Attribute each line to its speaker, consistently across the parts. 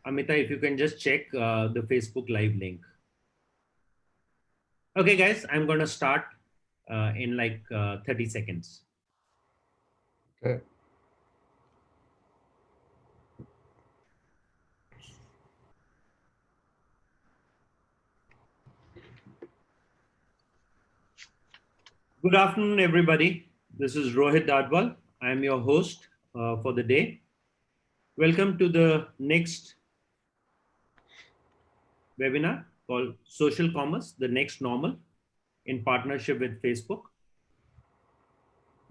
Speaker 1: Amita, if you can just check the Facebook Live link. Okay, guys, I'm going to start in like 30 seconds.
Speaker 2: Okay.
Speaker 1: Good afternoon, everybody. This is Rohit Dadwal. I'm your host for the day. Welcome to the next webinar called Social Commerce, the Next Normal, in partnership with Facebook.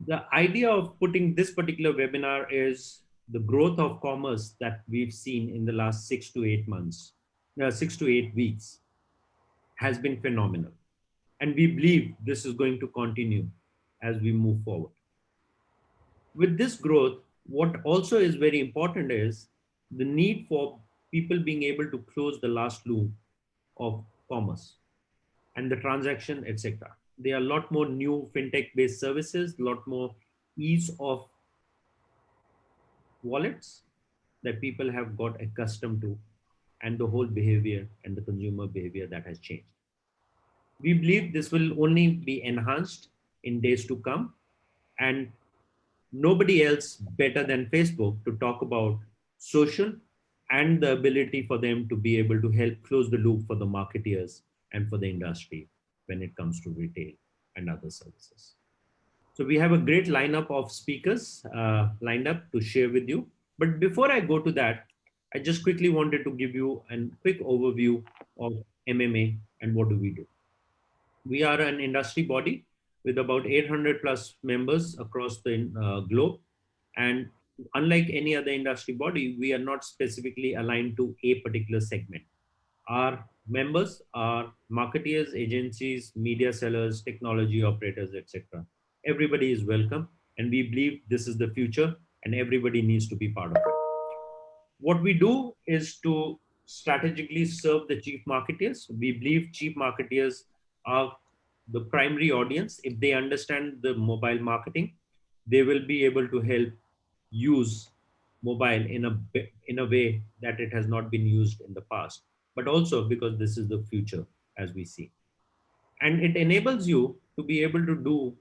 Speaker 1: The idea of putting this particular webinar is the growth of commerce that we've seen in the last 6 to 8 months, 6 to 8 weeks has been phenomenal. And we believe this is going to continue as we move forward. With this growth, what also is very important is the need for people being able to close the last loop of commerce and the transaction, etc. There are a lot more new fintech-based services, a lot more ease of wallets that people have got accustomed to, and the whole behavior and the consumer behavior that has changed. We believe this will only be enhanced in days to come, and nobody else better than Facebook to talk about social and the ability for them to be able to help close the loop for the marketeers and for the industry when it comes to retail and other services. So we have a great lineup of speakers lined up to share with you. But before I go to that, I just quickly wanted to give you a quick overview of MMA and what do we do. We are an industry body with about 800 plus members across the globe. And unlike any other industry body, we are not specifically aligned to a particular segment. Our members are marketeers, agencies, media sellers, technology operators, etc. Everybody is welcome, and we believe this is the future, and everybody needs to be part of it. What we do is to strategically serve the chief marketeers. We believe chief marketeers are the primary audience. If they understand the mobile marketing, they will be able to help use mobile in a way that it has not been used in the past, but also because this is the future as we see. And it enables you to be able to do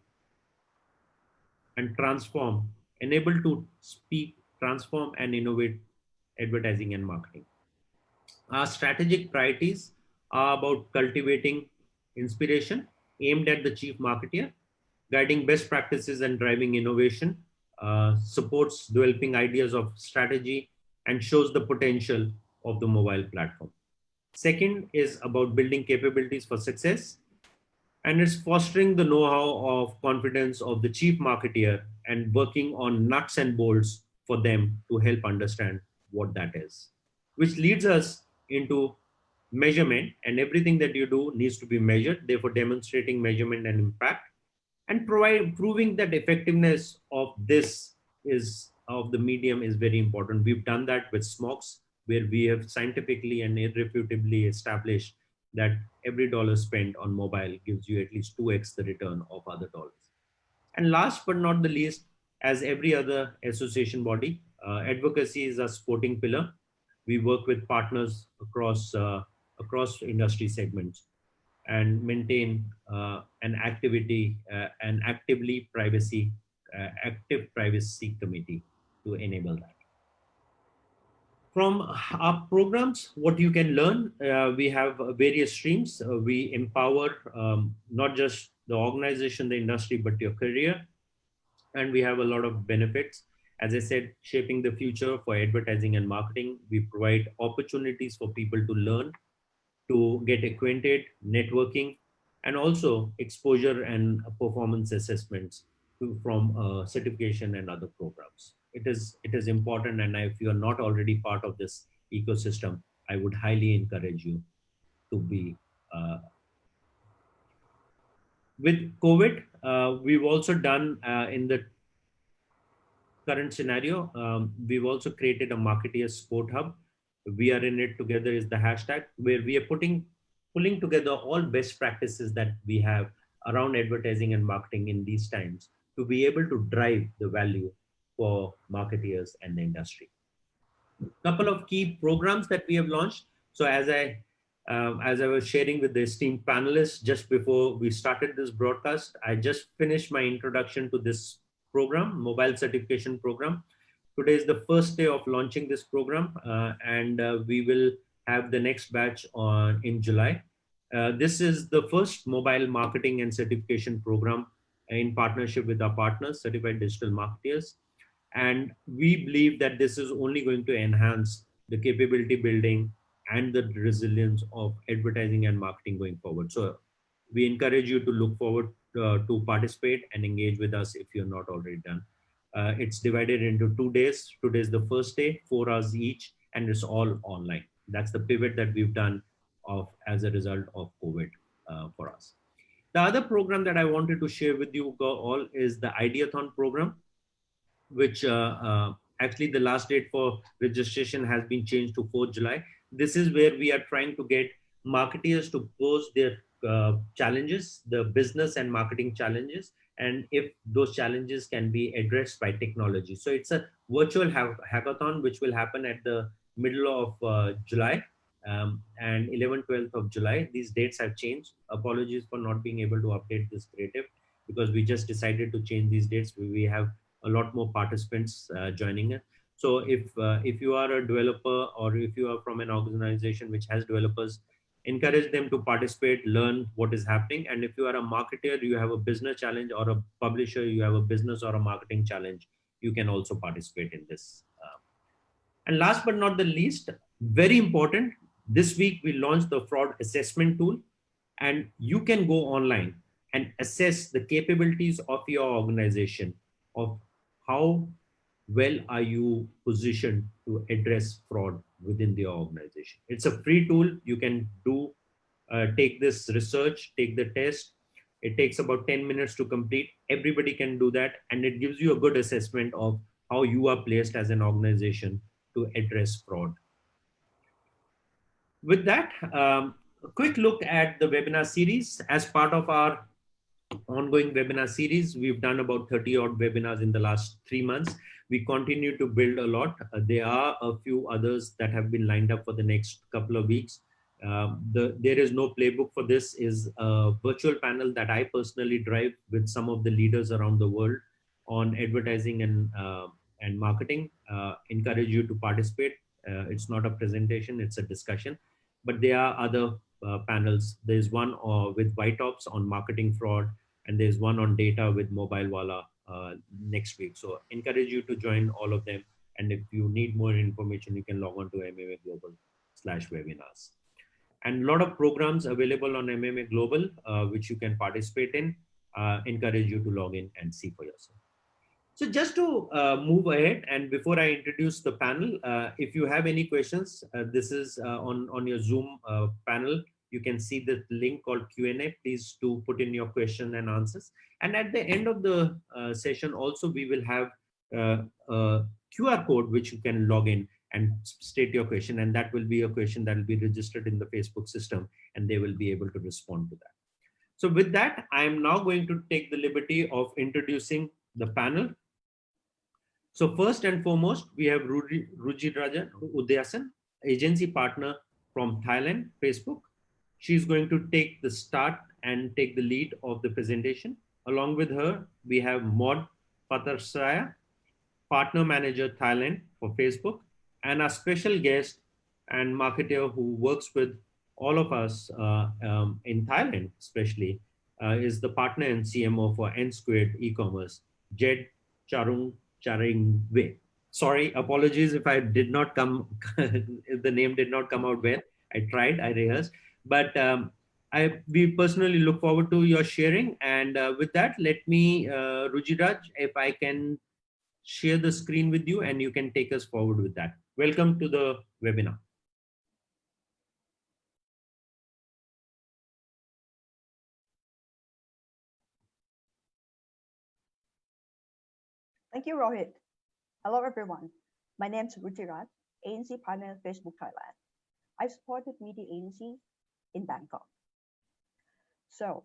Speaker 1: and transform, enable to speak, transform and innovate advertising and marketing. Our strategic priorities are about cultivating inspiration aimed at the chief marketer, guiding best practices and driving innovation, supports developing ideas of strategy, and shows the potential of the mobile platform. Second is about building capabilities for success, and it's fostering the know-how of confidence of the chief marketer and working on nuts and bolts for them to help understand what that is, which leads us into measurement, and everything that you do needs to be measured, therefore demonstrating measurement and impact and proving that effectiveness of this is of the medium is very important. We've done that with smokes, where we have scientifically and irrefutably established that every dollar spent on mobile gives you at least 2x the return of other dollars. And last but not the least, as every other association body, advocacy is a supporting pillar. We work with partners across industry segments and maintain an active privacy committee to enable that. From our programs, what you can learn, we have various streams. We empower not just the organization, the industry, but your career. And we have a lot of benefits. As I said, shaping the future for advertising and marketing. We provide opportunities for people to learn, to get acquainted, networking, and also exposure and performance assessments from certification and other programs. It is important, and if you are not already part of this ecosystem, I would highly encourage you to be. With COVID, we've also done in the current scenario, we've also created a marketeer support hub. We are in it together is the hashtag, where we are pulling together all best practices that we have around advertising and marketing in these times to be able to drive the value for marketeers and the industry. Couple of key programs that we have launched. So as I was sharing with the esteemed panelists just before we started this broadcast, I just finished my introduction to this program, mobile certification program. Today is the first day of launching this program, and we will have the next batch on in July. This is the first mobile marketing and certification program in partnership with our partners, certified digital marketers, and we believe that this is only going to enhance the capability building and the resilience of advertising and marketing going forward. So we encourage you to look forward to participate and engage with us if you're not already done. It's divided into 2 days. Today is the first day, 4 hours each, and it's all online. That's the pivot that we've done of as a result of COVID for us. The other program that I wanted to share with you all is the Ideathon program, which actually the last date for registration has been changed to 4th July. This is where we are trying to get marketeers to post their challenges, the business and marketing challenges, and if those challenges can be addressed by technology. So it's a virtual hackathon which will happen at the middle of July, and 11th, 12th of July. These dates have changed. Apologies for not being able to update this creative because we just decided to change these dates. We have a lot more participants joining it. So if you are a developer or if you are from an organization which has developers, encourage them to participate, learn what is happening. And if you are a marketer, you have a business challenge, or a publisher, you have a business or a marketing challenge, you can also participate in this. And last but not the least, very important, this week we launched the fraud assessment tool, and you can go online and assess the capabilities of your organization, of how well are you positioned to address fraud within the organization. It's a free tool. You can do take this research, take the test. It takes about 10 minutes to complete. Everybody can do that, and it gives you a good assessment of how you are placed as an organization to address fraud. With that, a quick look at the webinar series. As part of our ongoing webinar series, we've done about 30 odd webinars in the last 3 months. We continue to build a lot. There are a few others that have been lined up for the next couple of weeks. There is no playbook for this. Is a virtual panel that I personally drive with some of the leaders around the world on advertising and marketing. Encourage you to participate. It's not a presentation, it's a discussion, but there are other panels. There's one with White Ops on marketing fraud, and there's one on data with Mobile Wala next week. So encourage you to join all of them. And if you need more information, you can log on to MMA Global/webinars. And a lot of programs available on MMA Global, which you can participate in. Encourage you to log in and see for yourself. So just to move ahead, and before I introduce the panel, if you have any questions, this is on your Zoom panel. You can see the link called Q&A. Please do put in your question and answers. And at the end of the session, also we will have a QR code which you can log in and state your question. And that will be a question that will be registered in the Facebook system, and they will be able to respond to that. So with that, I am now going to take the liberty of introducing the panel. So first and foremost, we have Rujiraja Udyasan, agency partner from Thailand, Facebook. She's going to take the start and take the lead of the presentation. Along with her, we have Maud Patarsaya, partner manager Thailand for Facebook, and our special guest and marketer who works with all of us in Thailand, especially, is the partner and CMO for N Squared e-commerce, Jed Charung Charingwe. Sorry, apologies if I did not come, if the name did not come out well. I tried, I rehearsed, but we personally look forward to your sharing. And with that, let me, Rujiraj, if I can share the screen with you and you can take us forward with that. Welcome to the webinar.
Speaker 3: Thank you, Rohit. Hello, everyone. My name is Ruchirat, agency partner at Facebook Thailand. I supported media agency in Bangkok. So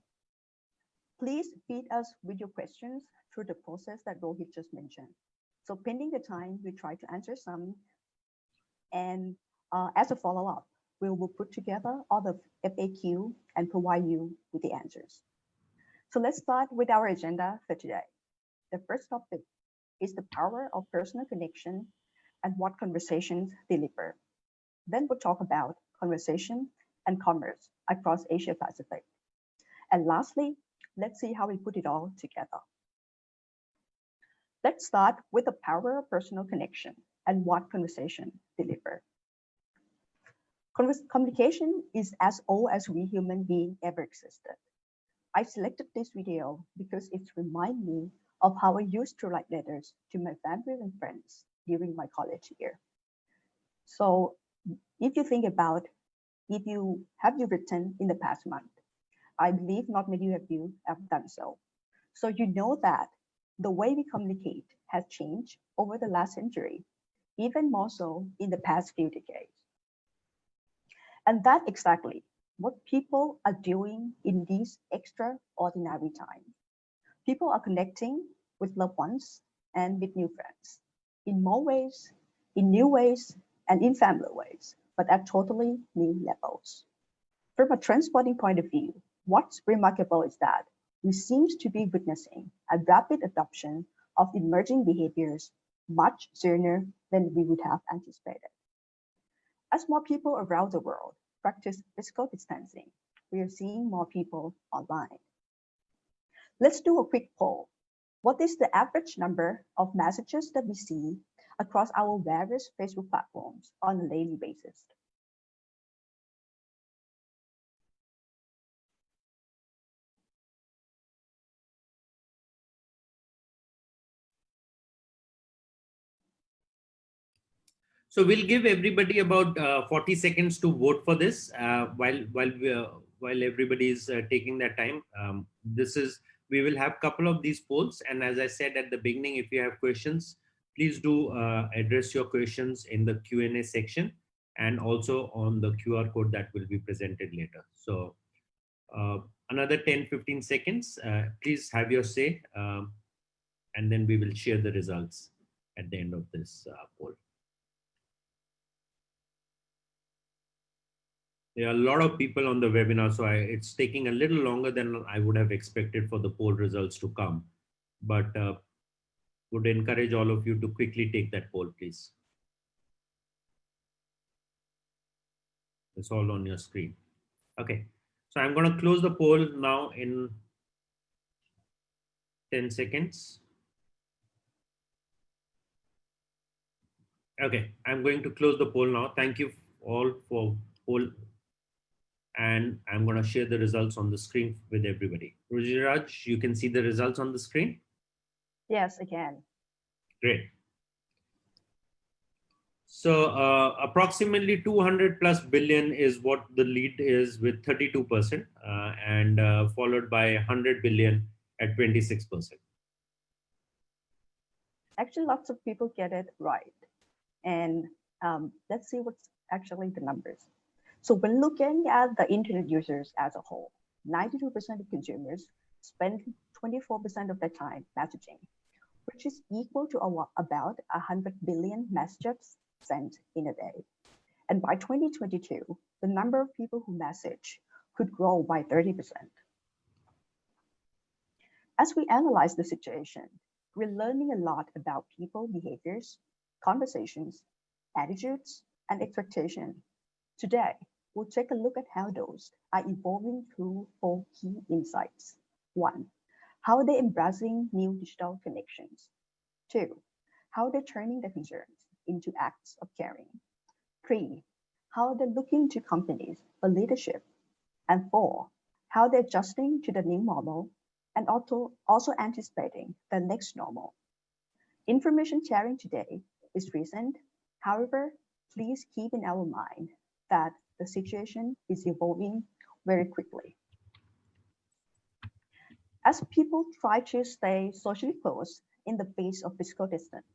Speaker 3: please feed us with your questions through the process that Rohit just mentioned. So pending the time, we try to answer some And as a follow-up, we will put together all the FAQ and provide you with the answers. So let's start with our agenda for today. The first topic is the power of personal connection and what conversations deliver. Then we'll talk about conversation and commerce across Asia Pacific. And lastly, let's see how we put it all together. Let's start with the power of personal connection and what conversation deliver. Communication is as old as we human beings ever existed. I selected this video because it reminds me of how I used to write letters to my family and friends during my college year. So if you think about if you written in the past month, I believe not many of you have done so. So you know that the way we communicate has changed over the last century, even more so in the past few decades. And that's exactly what people are doing in these extraordinary times. People are connecting with loved ones and with new friends in more ways, in new ways, and in familiar ways, but at totally new levels. From a transporting point of view, what's remarkable is that we seem to be witnessing a rapid adoption of emerging behaviors much sooner than we would have anticipated. As more people around the world practice physical distancing, we are seeing more people online. Let's do a quick poll. What is the average number of messages that we see across our various Facebook platforms on a daily basis?
Speaker 1: So we'll give everybody about 40 seconds to vote for this while everybody is taking their time. We will have a couple of these polls, and as I said at the beginning, if you have questions, please do address your questions in the Q&A section and also on the QR code that will be presented later. So another 10-15 seconds. Please have your say, and then we will share the results at the end of this poll. There are a lot of people on the webinar, so it's taking a little longer than I would have expected for the poll results to come. But would encourage all of you to quickly take that poll, please. It's all on your screen. Okay, so I'm going to close the poll now in 10 seconds. Okay, I'm going to close the poll now. Thank you all for poll. And I'm going to share the results on the screen with everybody. Rujiraj, you can see the results on the screen?
Speaker 3: Yes, again.
Speaker 1: Great. So approximately 200 plus billion is what the lead is with 32%, and followed by 100 billion at 26%.
Speaker 3: Actually, lots of people get it right. And let's see what's actually the numbers. So when looking at the internet users as a whole, 92% of consumers spend 24% of their time messaging, which is equal to about 100 billion messages sent in a day. And by 2022, the number of people who message could grow by 30%. As we analyze the situation, we're learning a lot about people behaviors, conversations, attitudes, and expectations. Today, we'll take a look at how those are evolving through 4 key insights. 1, how they're embracing new digital connections. 2, how they're turning their concerns into acts of caring. 3, how they're looking to companies for leadership. And 4, how they're adjusting to the new normal and also anticipating the next normal. Information sharing today is recent. However, please keep in our mind that the situation is evolving very quickly. As people try to stay socially close in the face of physical distance,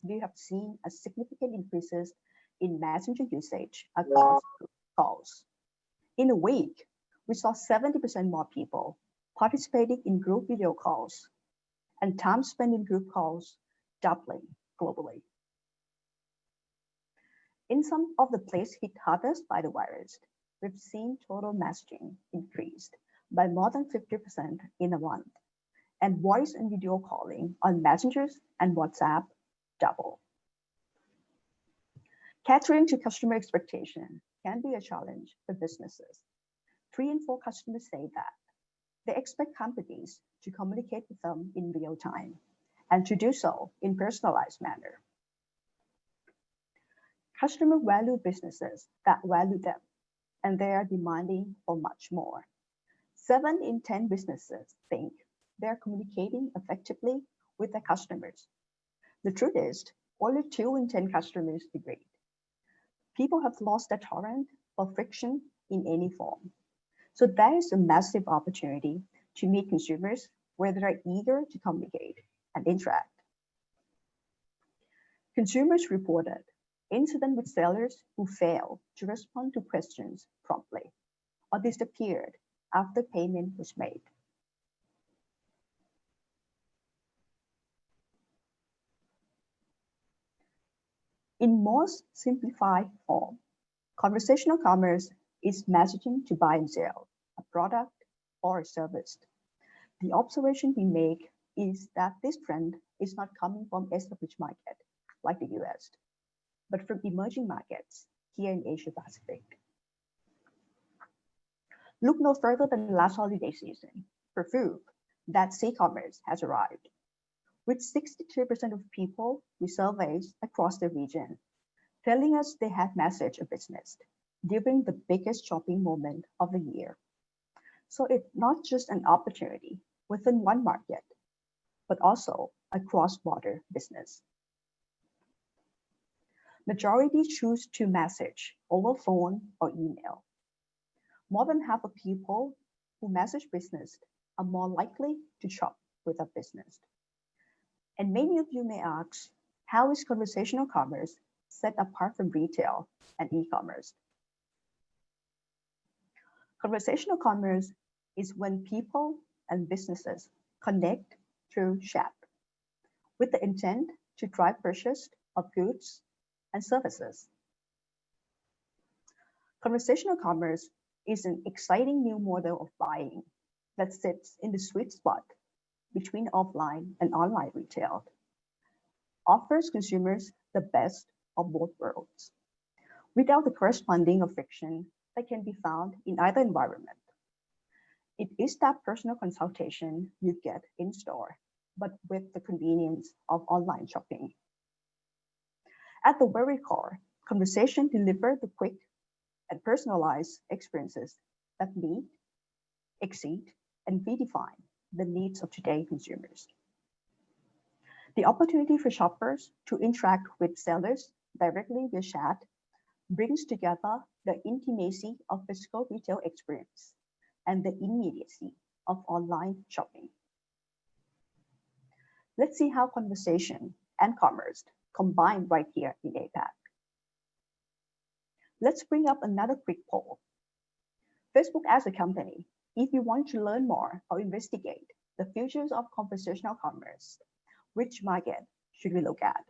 Speaker 3: we have seen a significant increases in messenger usage across calls. In a week, we saw 70% more people participating in group video calls, and time spent in group calls doubling globally. In some of the places hit hardest by the virus, we've seen total messaging increased by more than 50% in a month, and voice and video calling on messengers and WhatsApp double. Catering to customer expectation can be a challenge for businesses. 3 in 4 customers say that they expect companies to communicate with them in real time and to do so in personalized manner. Customers value businesses that value them, and they are demanding for much more. 7 in 10 businesses think they're communicating effectively with their customers. The truth is, only 2 in 10 customers agree. People have lost their tolerance for friction in any form. So there is a massive opportunity to meet consumers where they are eager to communicate and interact. Consumers reported incidents with sellers who failed to respond to questions promptly or disappeared after payment was made. In most simplified form, conversational commerce is messaging to buy and sell a product or a service. The observation we make is that this trend is not coming from established markets like the US, but from emerging markets here in Asia Pacific. Look no further than last holiday season for proof that C-commerce has arrived, with 63% of people we surveyed across the region telling us they had messaged a business during the biggest shopping moment of the year. So it's not just an opportunity within one market, but also a cross-border business. Majority choose to message over phone or email. More than half of people who message business are more likely to shop with a business. And many of you may ask, how is conversational commerce set apart from retail and e-commerce? Conversational commerce is when people and businesses connect through chat with the intent to drive purchase of goods and services. Conversational commerce is an exciting new model of buying that sits in the sweet spot between offline and online retail, offers consumers the best of both worlds, without the corresponding of friction that can be found in either environment. It is that personal consultation you get in store, but with the convenience of online shopping. At the very core, conversation delivers the quick and personalized experiences that meet, exceed, and redefine the needs of today's consumers. The opportunity for shoppers to interact with sellers directly via chat brings together the intimacy of physical retail experience and the immediacy of online shopping. Let's see how conversation and commerce combine right here in APAC. Let's bring up another quick poll. Facebook as a company, if you want to learn more or investigate the futures of conversational commerce, which market should we look at?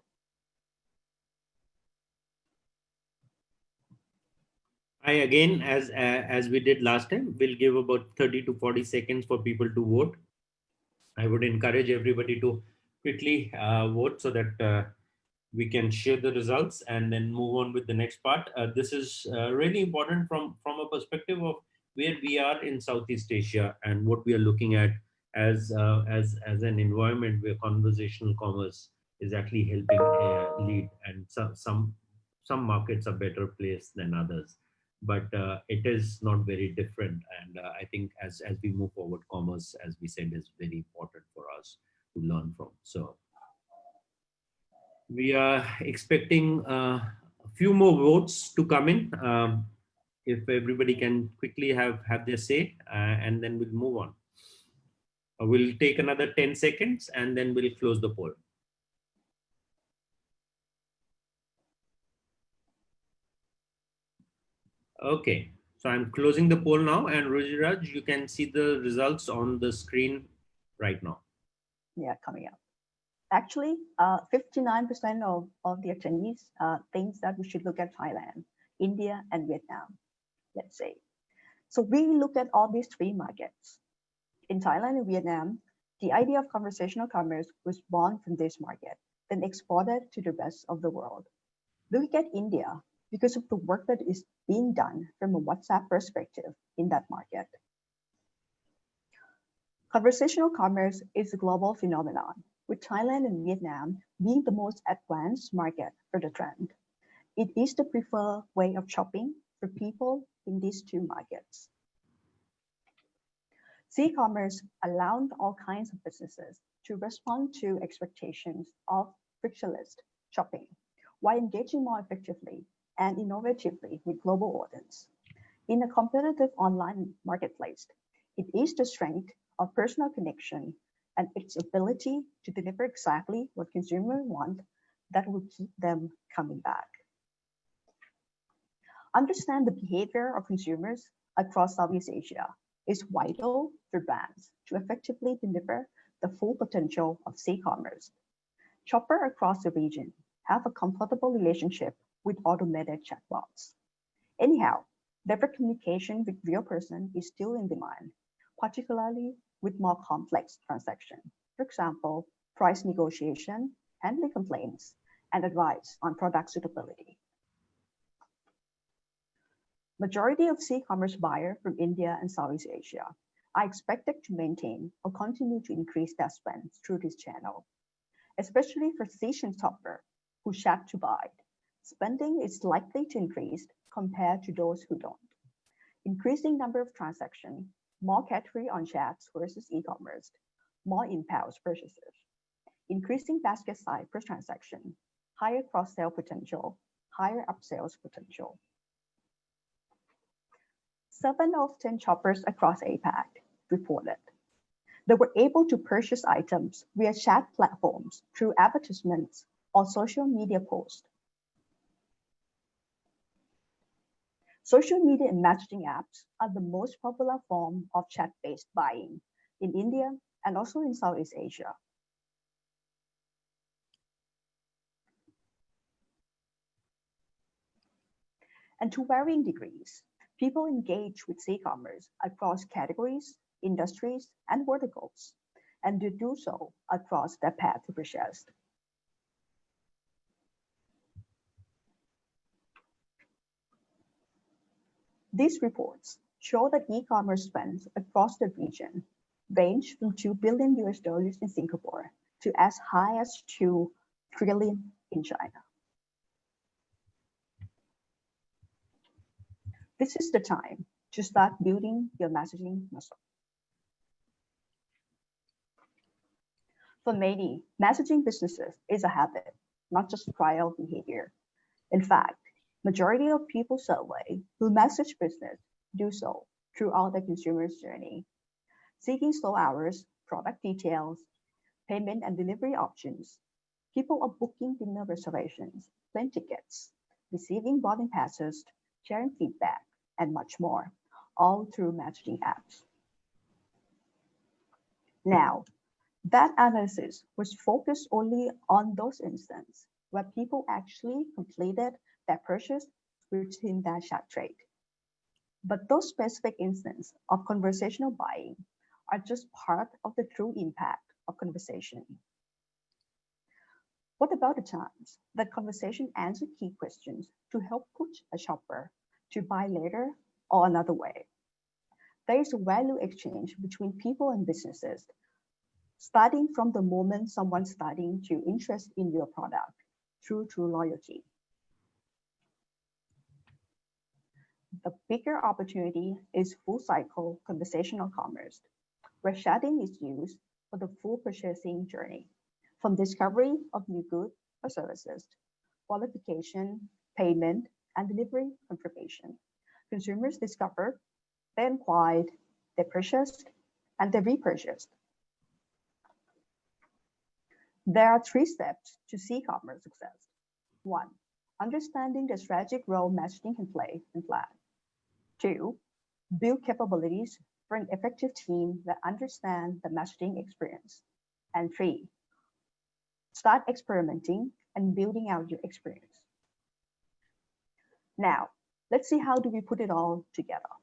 Speaker 1: I again, as we did last time, will give about 30 to 40 seconds for people to vote. I would encourage everybody to quickly vote so that we can share the results and then move on with the next part. This is really important from a perspective of where we are in Southeast Asia and what we are looking at as an environment where conversational commerce is actually helping lead, and some markets are better placed than others, but it is not very different. And I think as we move forward, commerce, as we said, is very important for us to learn from. So we are expecting a few more votes to come in. If everybody can quickly have their say, and then we'll move on. We'll take another 10 seconds and then we'll close the poll. Okay, so I'm closing the poll now, and Rujiraj, you can see the results on the screen right now.
Speaker 3: Yeah, coming up. Actually, 59% of the attendees thinks that we should look at Thailand, India, and Vietnam, let's say. So we look at all these three markets. In Thailand and Vietnam, the idea of conversational commerce was born from this market, then exported to the rest of the world. Look at India because of the work that is being done from a WhatsApp perspective in that market. Conversational commerce is a global phenomenon, with Thailand and Vietnam being the most advanced market for the trend. It is the preferred way of shopping for people in these two markets. C-commerce allowed all kinds of businesses to respond to expectations of frictionless shopping while engaging more effectively and innovatively with global audience. In a competitive online marketplace, it is the strength of personal connection and its ability to deliver exactly what consumers want that will keep them coming back. Understand the behavior of consumers across Southeast Asia is vital for brands to effectively deliver the full potential of C-commerce. Shoppers across the region have a comfortable relationship with automated chatbots. Anyhow, direct communication with real person is still in demand, particularly with more complex transactions. For example, price negotiation, handling complaints, and advice on product suitability. Majority of C-commerce buyers from India and Southeast Asia are expected to maintain or continue to increase their spend through this channel, especially for seasoned shoppers who chat to buy. Spending is likely to increase compared to those who don't. Increasing number of transactions, more category on chats versus e-commerce, more impulse purchases, increasing basket size per transaction, higher cross-sale potential, higher upsales potential. 7 of 10 shoppers across APAC reported they were able to purchase items via chat platforms through advertisements or social media posts. Social media and messaging apps are the most popular form of chat-based buying in India and also in Southeast Asia. And to varying degrees, people engage with C-commerce across categories, industries, and verticals, and they do so across their path to purchase. These reports show that e-commerce spends across the region range from $2 billion in Singapore to as high as $2 trillion in China. This is the time to start building your messaging muscle. For many, messaging businesses is a habit, not just trial behavior. In fact, majority of people surveyed who message business do so throughout the consumer's journey, seeking store hours, product details, payment and delivery options. People are booking dinner reservations, plane tickets, receiving boarding passes, sharing feedback, and much more, all through messaging apps. Now, that analysis was focused only on those instances where people actually completed their purchase within that chat trade. But those specific instances of conversational buying are just part of the true impact of conversation. What about the times that conversation answers key questions to help push a shopper to buy later or another way? There is a value exchange between people and businesses, starting from the moment someone's starting to interest in your product through true loyalty. The bigger opportunity is full cycle conversational commerce, where chatting is used for the full purchasing journey, from discovery of new goods or services, qualification, payment, and delivery confirmation. Consumers discover, they inquired, they purchased, and they repurchased. There are 3 steps to C-commerce success. 1. Understanding the strategic role messaging can play in plan. 2. Build capabilities for an effective team that understand the messaging experience. And 3. Start experimenting and building out your experience. Now, let's see how do we put it all together.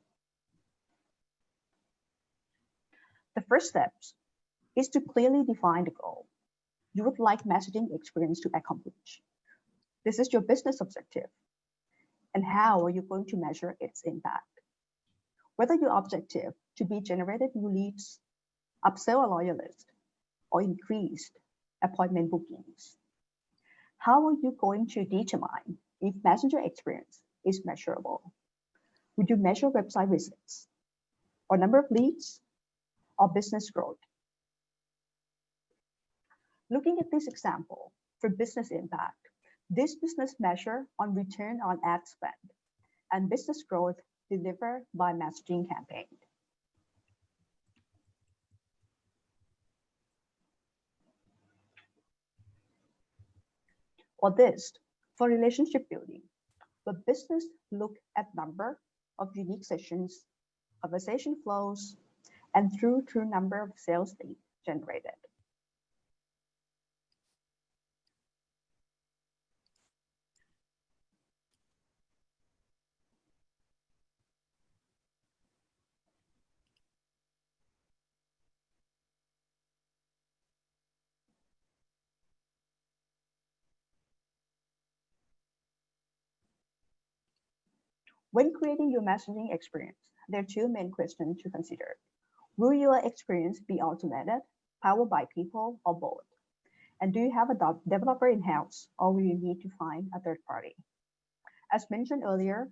Speaker 3: The first step is to clearly define the goal you would like messaging experience to accomplish. This is your business objective. And how are you going to measure its impact? Whether your objective to be generated new leads, upsell a loyal list, or increased appointment bookings. How are you going to determine if messenger experience is measurable? Would you measure website visits, or number of leads, or business growth? Looking at this example for business impact, this business measure on return on ad spend and business growth delivered by messaging campaign. Or this, for relationship building, the business look at number of unique sessions, conversation flows, and through number of sales leads generated. When creating your messaging experience, there are two main questions to consider. Will your experience be automated, powered by people, or both? And do you have a developer in-house, or will you need to find a third party? As mentioned earlier,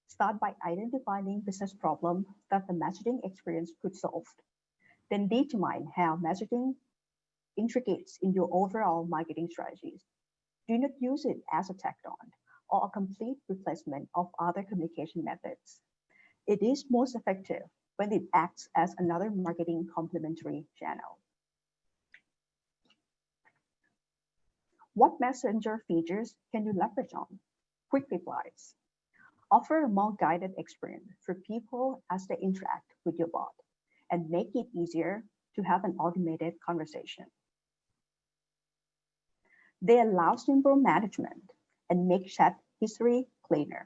Speaker 3: start by identifying business problem that the messaging experience could solve. Then determine how messaging integrates in your overall marketing strategies. Do not use it as a tacked on or a complete replacement of other communication methods. It is most effective when it acts as another marketing complementary channel. What messenger features can you leverage on? Quick replies. Offer a more guided experience for people as they interact with your bot and make it easier to have an automated conversation. They allow simple management and make chat history cleaner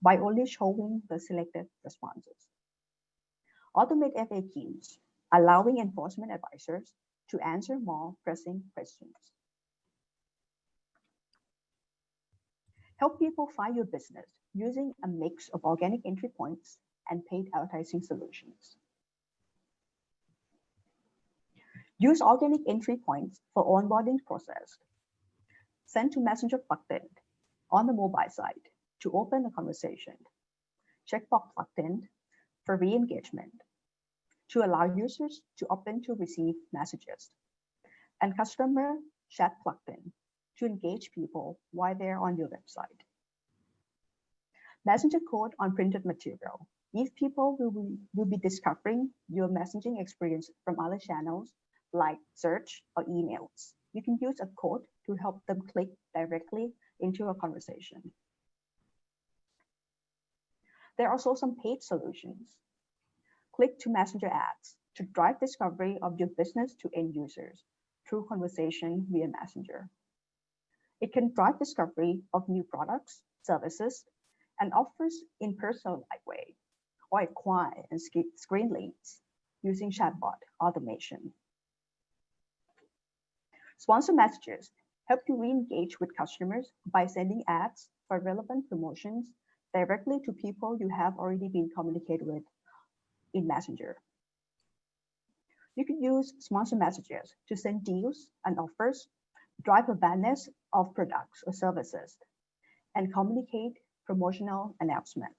Speaker 3: by only showing the selected responses. Automate FAQs, allowing enforcement advisors to answer more pressing questions. Help people find your business using a mix of organic entry points and paid advertising solutions. Use organic entry points for onboarding process. Send to Messenger plugged in on the mobile side to open a conversation. Checkbox plugged in for re-engagement to allow users to open to receive messages. And customer chat plugged in to engage people while they're on your website. Messenger code on printed material. If people will be discovering your messaging experience from other channels like search or emails, you can use a code to help them click directly into a conversation. There are also some paid solutions. Click to Messenger ads to drive discovery of your business to end users through conversation via Messenger. It can drive discovery of new products, services, and offers in personalized way, or acquire and screen leads using chatbot automation. Sponsor messages help you re-engage with customers by sending ads for relevant promotions directly to people you have already been communicated with in Messenger. You can use sponsor messages to send deals and offers, drive awareness of products or services, and communicate promotional announcement.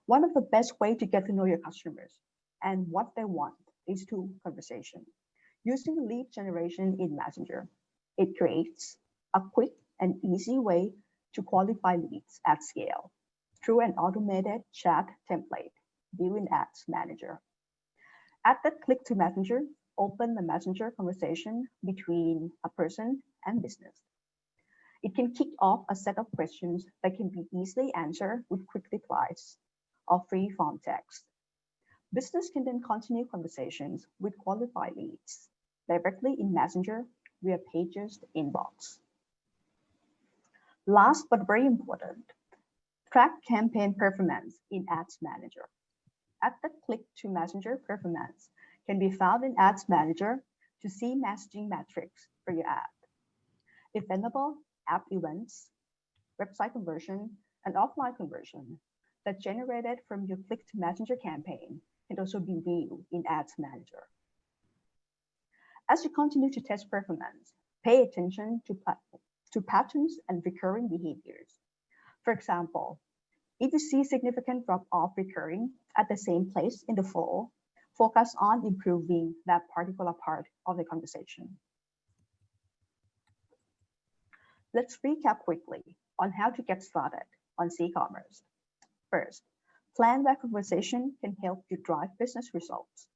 Speaker 3: One of the best ways to get to know your customers and what they want is through conversation. Using lead generation in Messenger, it creates a quick and easy way to qualify leads at scale through an automated chat template built in Ads Manager. At that click to Messenger, open the Messenger conversation between a person and business. It can kick off a set of questions that can be easily answered with quick replies or free form text. Business can then continue conversations with qualified leads directly in Messenger via Pages inbox. Last but very important, track campaign performance in Ads Manager. Add the click to Messenger performance can be found in Ads Manager to see messaging metrics for your ad. If enabled, app events, website conversion, and offline conversion that generated from your click to Messenger campaign can also be viewed in Ads Manager. As you continue to test performance, pay attention to patterns and recurring behaviors. For example, if you see significant drop-off recurring at the same place in the flow, focus on improving that particular part of the conversation. Let's recap quickly on how to get started on e-commerce. First, plan where conversation can help you drive business results.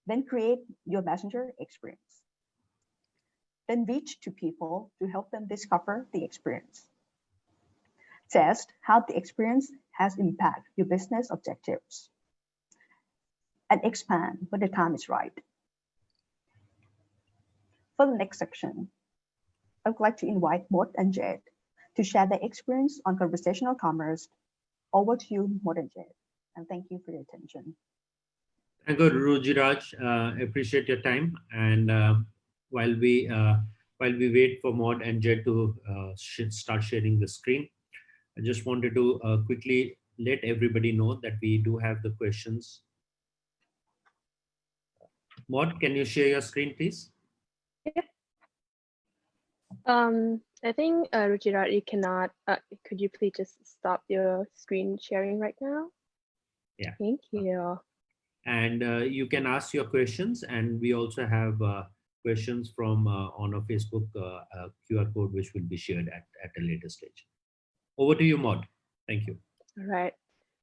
Speaker 3: Then create your Messenger experience. Then reach to people to help them discover the experience. Test how the experience has impacted your business objectives. And expand when the time is right. For the next section, I would like to invite Maud and Jade to share their experience on conversational commerce. Over to you, Maud and Jade, and thank you for your attention.
Speaker 1: Thank you, Rujiraj. Appreciate your time. And while we wait for Maud and Jed to start sharing the screen, I just wanted to quickly let everybody know that we do have the questions. Maud, can you share your screen, please?
Speaker 4: Yeah. I think Rujiraj, you cannot. Could you please just stop your screen sharing right now?
Speaker 1: Yeah.
Speaker 4: Thank you.
Speaker 1: And you can ask your questions, and we also have questions from on a Facebook QR code, which will be shared at a later stage. Over to you, Maud. Thank you.
Speaker 4: All right.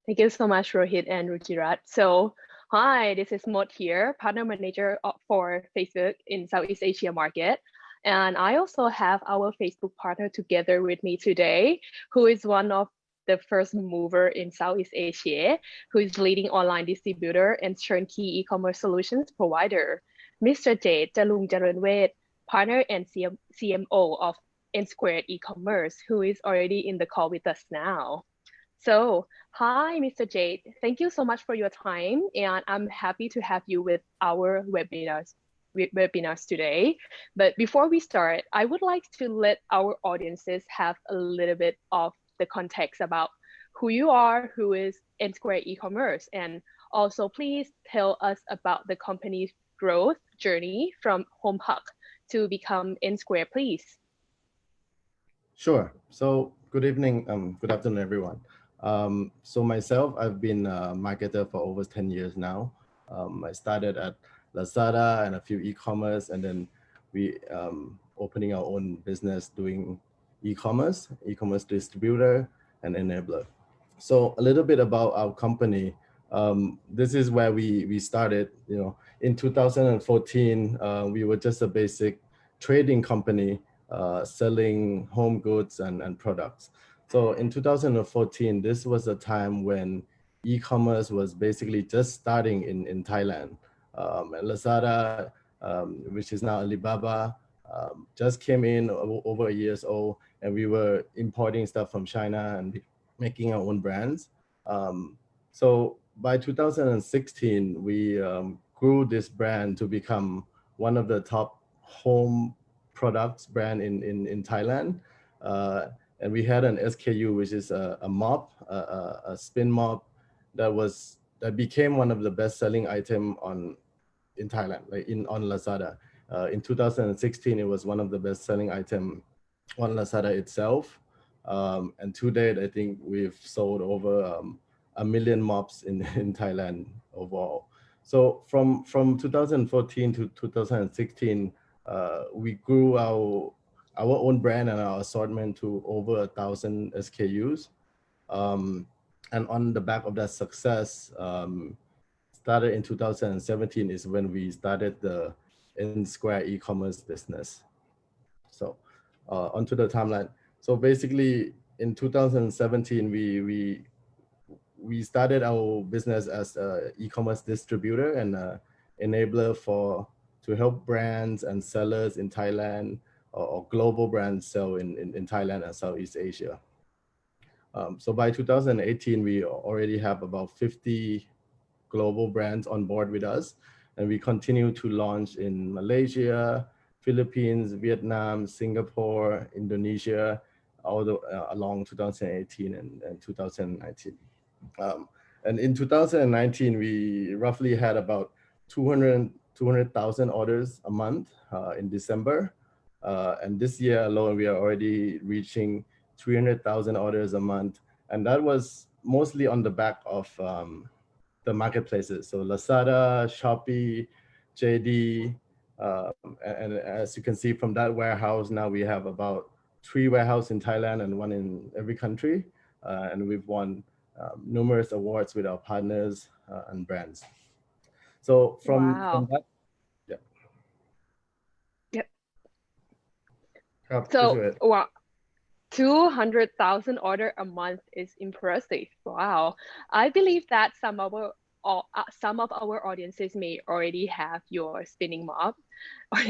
Speaker 4: Thank you so much, Rohit and Rujiraj. So, hi, this is Maud here, partner manager for Facebook in Southeast Asia market. And I also have our Facebook partner together with me today, who is one of the first mover in Southeast Asia, who is leading online distributor and turnkey e-commerce solutions provider, Mr. Jade Jalung Jaranwet, partner and CMO of N-Squared e-commerce, who is already in the call with us now. So, hi, Mr. Jade. Thank you so much for your time, and I'm happy to have you with our webinars today. But before we start, I would like to let our audiences have a little bit of the context about who you are, who is N-Squared e-commerce, and also please tell us about the company's growth journey from Home Hub to become N-Squared, please.
Speaker 2: Sure. So good evening, good afternoon, everyone. So myself, I've been a marketer for over 10 years now. I started at Lazada and a few e-commerce, and then we opening our own business doing e-commerce distributor and enabler. So a little bit about our company. This is where we started. You know, in 2014, we were just a basic trading company selling home goods and products. So in 2014, this was a time when e-commerce was basically just starting in Thailand. And Lazada, which is now Alibaba, just came in over a years old, and we were importing stuff from China and making our own brands. So by 2016, we grew this brand to become one of the top home products brand in Thailand. And we had an SKU, which is a mop, a spin mop that became one of the best-selling item in Thailand, like on Lazada. In 2016, it was one of the best-selling item on Lazada itself. And to date, I think we've sold over 1 million mops in Thailand overall. So from 2014 to 2016, we grew our own brand and our assortment to over 1,000 SKUs. And on the back of that success, started in 2017 is when we started the N-Squared e-commerce business. So onto the timeline. So basically in 2017, we started our business as an e-commerce distributor and enabler for to help brands and sellers in Thailand or global brands sell in Thailand and Southeast Asia. So by 2018, we already have about 50 global brands on board with us, and we continue to launch in Malaysia, Philippines, Vietnam, Singapore, Indonesia, along 2018 and 2019. And in 2019, we roughly had about 200,000 orders a month in December. And this year alone, we are already reaching 300,000 orders a month. And that was mostly on the back of the marketplaces. So Lazada, Shopee, JD, and as you can see from that warehouse, now we have about 3 warehouses in Thailand and 1 in every country. And we've won numerous awards with our partners and brands. So from that, yeah.
Speaker 4: Yep.
Speaker 2: ครับ
Speaker 4: So, wow, 200,000 order a month is impressive. Wow. I believe that some of our audiences may already have your spinning mop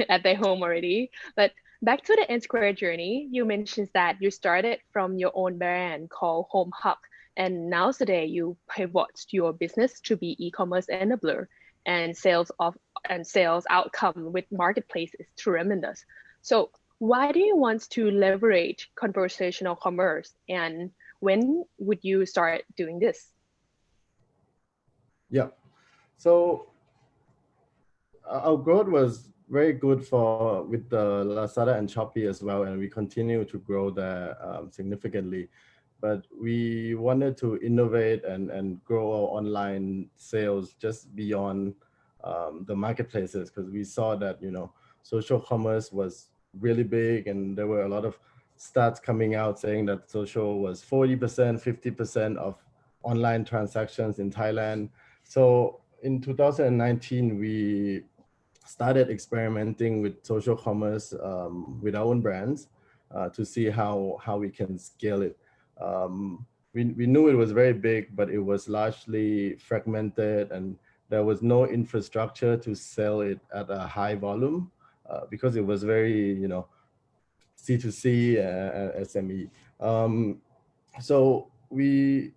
Speaker 4: at their home already. But back to the N Square journey, you mentioned that you started from your own brand called Home Hub, and now today you pivot your business to be e-commerce enabler, and sales outcome with marketplace is tremendous. So why do you want to leverage conversational commerce, and when would you start doing this?
Speaker 2: Yeah. So our growth was very good with the Lazada and Shopee as well, and we continue to grow there significantly. But we wanted to innovate and grow our online sales just beyond the marketplaces, because we saw that, you know, social commerce was really big, and there were a lot of stats coming out saying that social was 40%, 50% of online transactions in Thailand. So in 2019, we started experimenting with social commerce with our own brands to see how we can scale it. We knew it was very big, but it was largely fragmented, and there was no infrastructure to sell it at a high volume because it was very, you know, C2C, SME. So we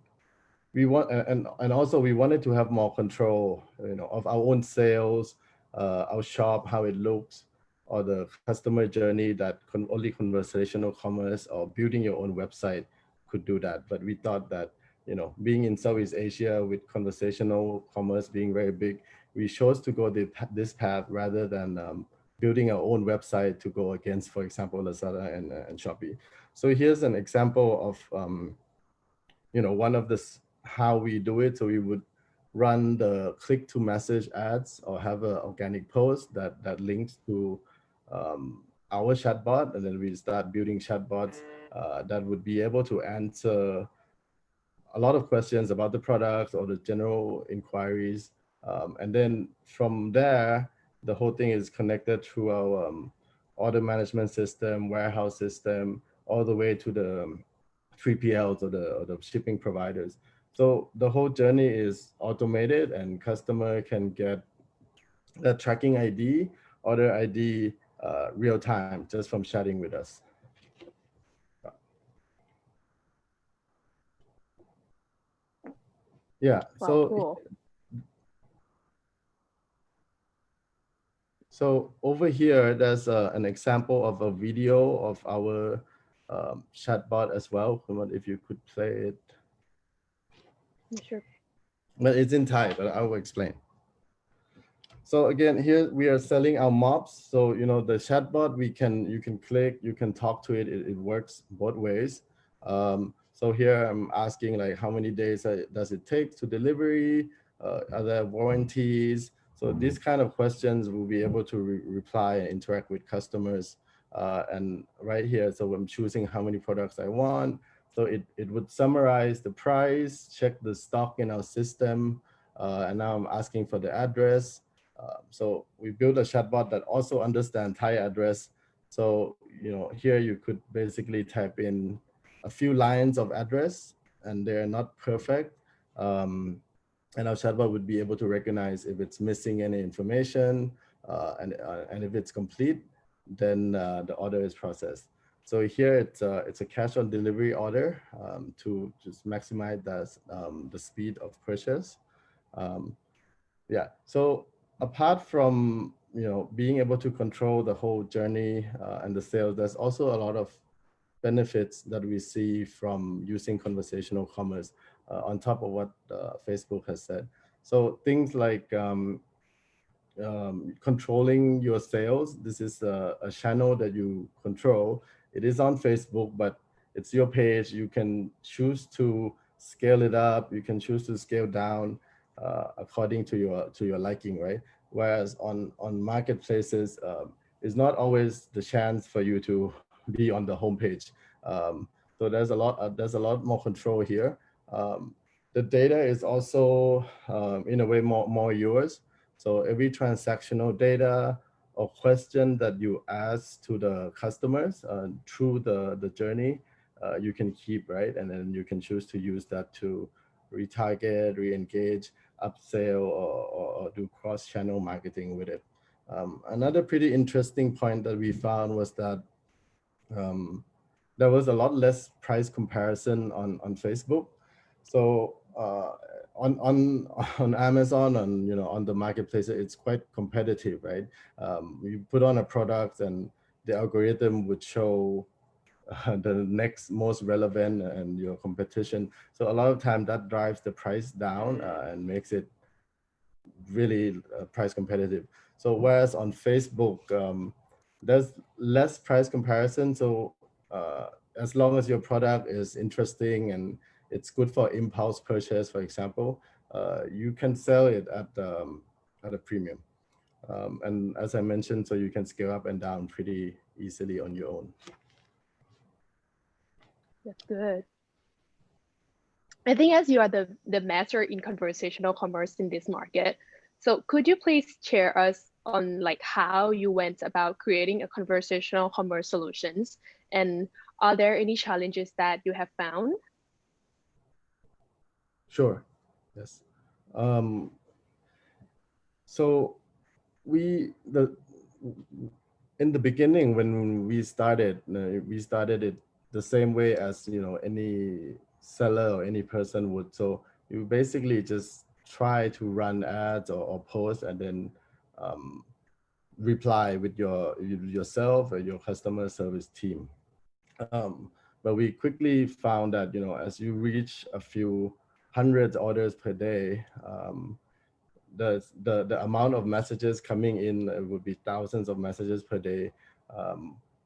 Speaker 2: want, and also we wanted to have more control, you know, of our own sales, our shop, how it looks, or the customer journey that only conversational commerce or building your own website could do that. But we thought that, you know, being in Southeast Asia with conversational commerce being very big, we chose to go this path rather than building our own website to go against, for example, Lazada and Shopee. So here's an example of, you know, one of this, how we do it. So we would run the click to message ads or have an organic post that links to our chatbot, and then we start building chatbots that would be able to answer a lot of questions about the products or the general inquiries. And then from there, the whole thing is connected through our order management system, warehouse system, all the way to the 3PLs or the shipping providers. So the whole journey is automated, and customer can get the tracking ID, order ID real time just from chatting with us. Yeah.
Speaker 4: Wow,
Speaker 2: so
Speaker 4: cool.
Speaker 2: So over here, there's an example of a video of our chatbot as well. If you could play it.
Speaker 4: Sure.
Speaker 2: But it's in Thai, but I will explain. So again, here we are selling our mops. So, you know, the chatbot, you can click, you can talk to it. It works both ways. So here I'm asking, like, how many days does it take to delivery? Are there warranties? So these kind of questions will be able to reply and interact with customers. And right here, so I'm choosing how many products I want. So it would summarize the price, check the stock in our system, and now I'm asking for the address. So we built a chatbot that also understands Thai address. So, you know, here you could basically type in a few lines of address, and they're not perfect. And our chatbot would be able to recognize if it's missing any information, and if it's complete, then the order is processed. So here it's a cash on delivery order to just maximize the speed of purchase. Um, yeah. So apart from being able to control the whole journey and the sales, there's also a lot of benefits that we see from using conversational commerce on top of what Facebook has said. So things like controlling your sales. This is a channel that you control. It is on Facebook, but it's your page. You can choose to scale it up. You can choose to scale down according to your liking, right? Whereas on marketplaces, it's not always the chance for you to be on the homepage. So there's a lot more control here. The data is also in a way more yours. So every transactional data or question that you ask to the customers through the journey, you can keep, right? And then you can choose to use that to retarget, re-engage, upsell, or do cross-channel marketing with it. Another pretty interesting point that we found was that there was a lot less price comparison on Facebook. So on Amazon, on the marketplace, it's quite competitive, right? You put on a product and the algorithm would show the next most relevant and your competition. So a lot of time that drives the price down and makes it really price competitive. So whereas on Facebook, there's less price comparison. So as long as your product is interesting and it's good for impulse purchase, for example, you can sell it at a premium. And as I mentioned, so you can scale up and down pretty easily on your own.
Speaker 4: That's good. I think as you are the master in conversational commerce in this market, so could you please share us on like how you went about creating a conversational commerce solutions, and are there any challenges that you have found?
Speaker 2: Sure. Yes. So in the beginning when we started it the same way as any seller or any person would. So you basically just try to run ads or post and then reply with yourself or your customer service team. But we quickly found that as you reach a few hundreds orders per day, the amount of messages coming in, it would be thousands of messages per day,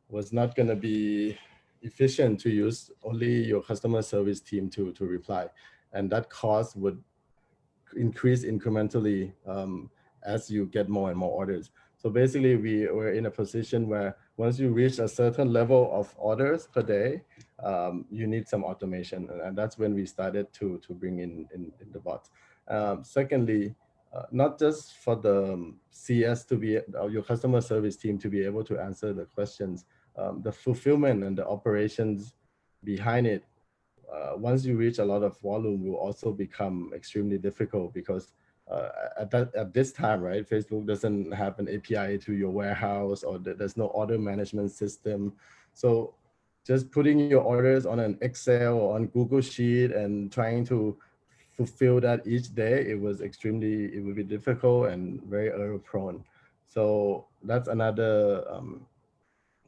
Speaker 2: was not going to be efficient to use only your customer service team to reply, and that cost would increase incrementally as you get more and more orders. So basically we were in a position where once you reach a certain level of orders per day, you need some automation, and that's when we started to bring in the bots. Secondly, not just for the CS to be, your customer service team to be able to answer the questions, the fulfillment and the operations behind it, once you reach a lot of volume, will also become extremely difficult because at this time, right, Facebook doesn't have an API to your warehouse, or there's no order management system. So just putting your orders on an Excel or on Google Sheet and trying to fulfill that each day, it would be difficult and very error prone. So that's another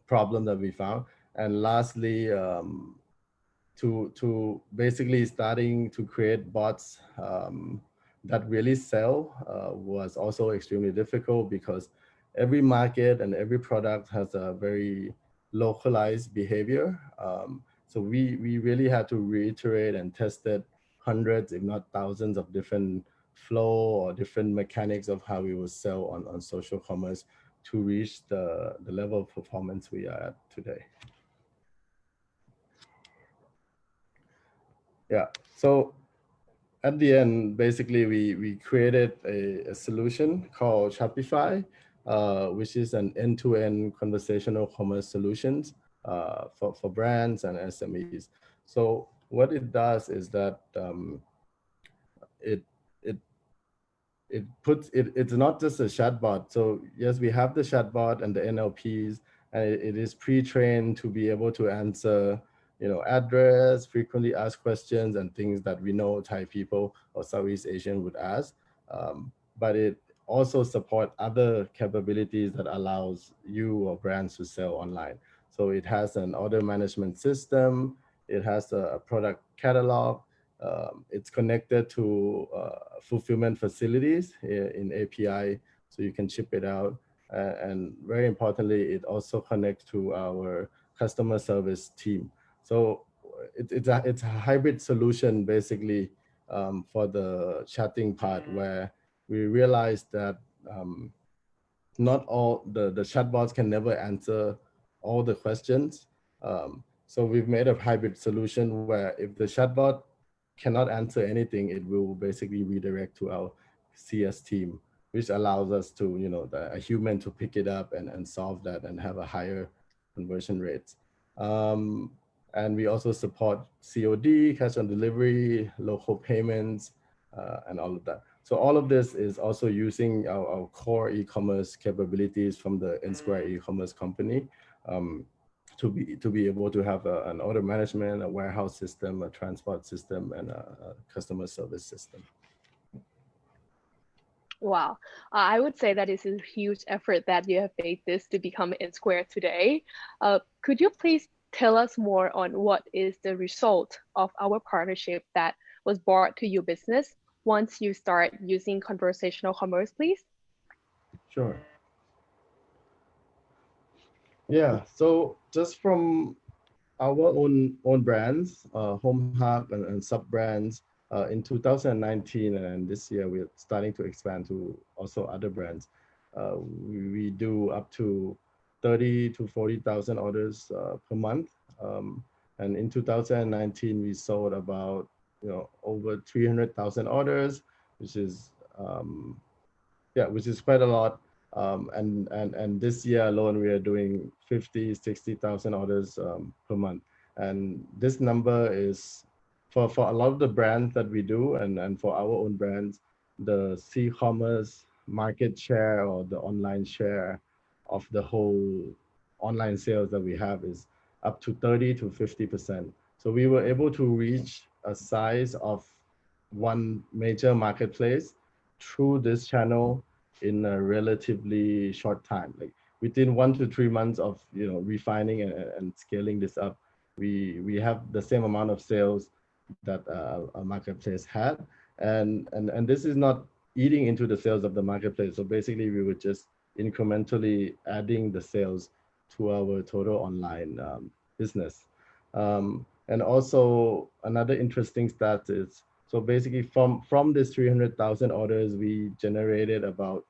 Speaker 2: problem that we found. And lastly, to basically starting to create bots that really sell was also extremely difficult because every market and every product has a very localized behavior. So we really had to reiterate and test it hundreds, if not thousands of different flow or different mechanics of how we will sell on social commerce to reach the level of performance we are at today. Yeah, so at the end, basically, we created a solution called Shopify, which is an end-to-end conversational commerce solutions for brands and SMEs. So what it does is that it it's not just a chatbot. So yes, we have the chatbot and the NLPs, and it is pre-trained to be able to answer, address, frequently asked questions, and things that we know Thai people or Southeast Asian would ask. But it also support other capabilities that allows you or brands to sell online. So it has an order management system. It has a product catalog. It's connected to fulfillment facilities in API, so you can ship it out. And very importantly, it also connects to our customer service team. So it's a hybrid solution basically for the chatting part, where we realized that not all the chatbots can never answer all the questions. So we've made a hybrid solution where if the chatbot cannot answer anything, it will basically redirect to our CS team, which allows us to, a human to pick it up and solve that and have a higher conversion rates. And we also support COD, cash on delivery, local payments, and all of that. So all of this is also using our core e-commerce capabilities from the N-Square e-commerce company to be able to have an order management, a warehouse system, a transport system, and a customer service system.
Speaker 4: Wow, I would say that it's a huge effort that you have made this to become N-Square today. Could you please tell us more on what is the result of our partnership that was brought to your business once you start using conversational commerce, please?
Speaker 2: Sure. Yeah, so just from our own brands, Home Hub and sub brands, in 2019 and this year we're starting to expand to also other brands. We do up to 30 to 40,000 orders per month, and in 2019 we sold about over 300,000 orders, which is which is quite a lot. And this year alone, we are doing 50, 60,000 orders per month. And this number is for a lot of the brands that we do, and for our own brands, the C-commerce market share or the online share of the whole online sales that we have is up to 30 to 50%. So we were able to reach a size of one major marketplace through this channel in a relatively short time. Like within 1 to 3 months of refining and scaling this up, we have the same amount of sales that a marketplace had, and this is not eating into the sales of the marketplace. So basically, we were just incrementally adding the sales to our total online business. And also another interesting stat is, so basically from this 300,000 orders, we generated about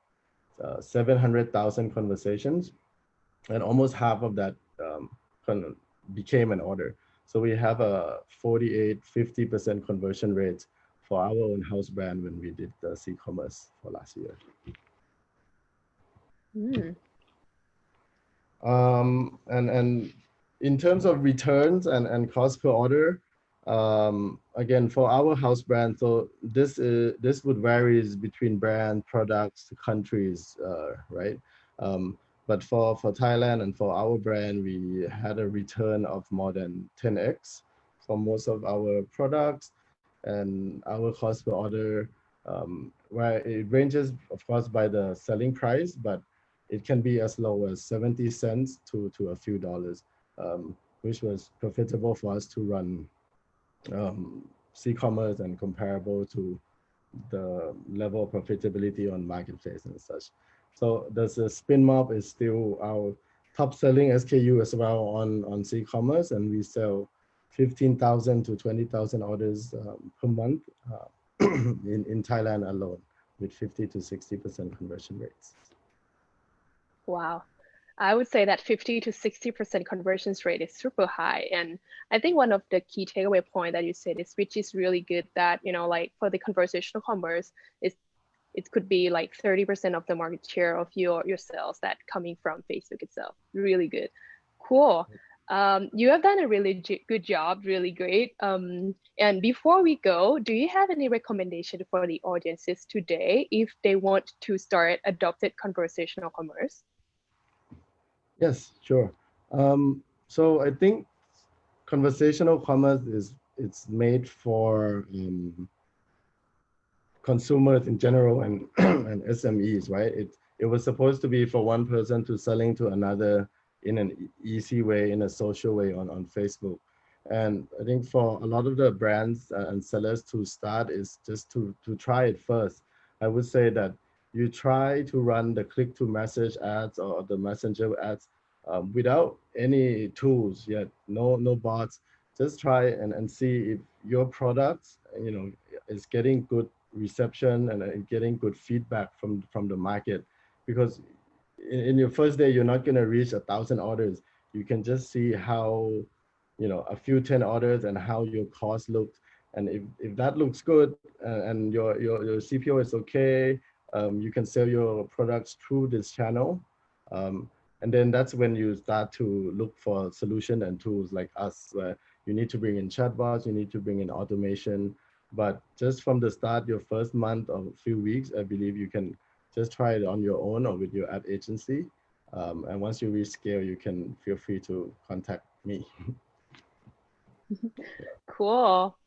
Speaker 2: 700,000 conversations, and almost half of that became an order. So we have a 48-50% conversion rate for our own house brand when we did the C-commerce for last year. And in terms of returns and cost per order, again, for our house brand, so this would vary between brand, products, countries, right? But for Thailand and for our brand, we had a return of more than 10x for most of our products, and our cost per order, where it ranges, of course, by the selling price, but it can be as low as 70 cents to a few dollars, which was profitable for us to run C-commerce and comparable to the level of profitability on marketplace and such. So the Spin Mob is still our top selling SKU as well on C-commerce, and we sell 15,000 to 20,000 orders per month in Thailand alone, with 50 to 60% conversion rates.
Speaker 4: Wow. I would say that 50 to 60% conversion rate is super high. And I think one of the key takeaway point that you said is, which is really good, that, like for the conversational commerce, it could be like 30% of the market share of your sales that coming from Facebook itself. Really good. Cool. You have done a really good job, really great. And before we go, do you have any recommendation for the audiences today if they want to start adopted conversational commerce?
Speaker 2: Yes, sure. So I think conversational commerce it's made for consumers in general and and SMEs, right? It was supposed to be for one person to selling to another in an easy way, in a social way on Facebook. And I think for a lot of the brands and sellers to start is just to try it first. I would say that you try to run the click to message ads or the messenger ads without any tools yet, no bots. Just try and see if your products, is getting good reception and getting good feedback from the market, because in your first day you're not going to reach 1,000 orders. You can just see how, a few 10 orders and how your cost looks. And if that looks good and your CPO is okay, you can sell your products through this channel. And then that's when you start to look for solution and tools like us, where you need to bring in chatbots, you need to bring in automation. But just from the start, your first month or few weeks, I believe you can just try it on your own or with your ad agency. And once you reach scale, you can feel free to contact me.
Speaker 4: Cool.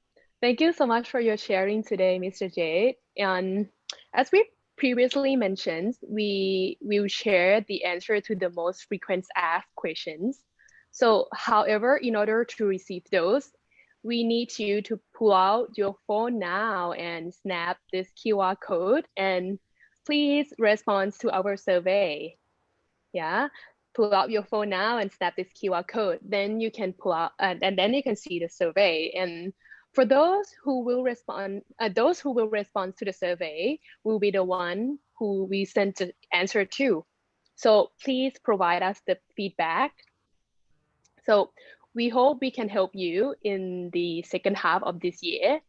Speaker 4: Thank you so much for your sharing today, Mr. Jade. And as we previously mentioned, we will share the answer to the most frequent asked questions. So, however, in order to receive those, we need you to pull out your phone now and snap this QR code and please respond to our survey. Yeah, pull out your phone now and snap this QR code. Then you can pull out and then you can see the survey. And for those who will respond to the survey will be the one who we sent the answer to. So please provide us the feedback. So we hope we can help you in the second half of this year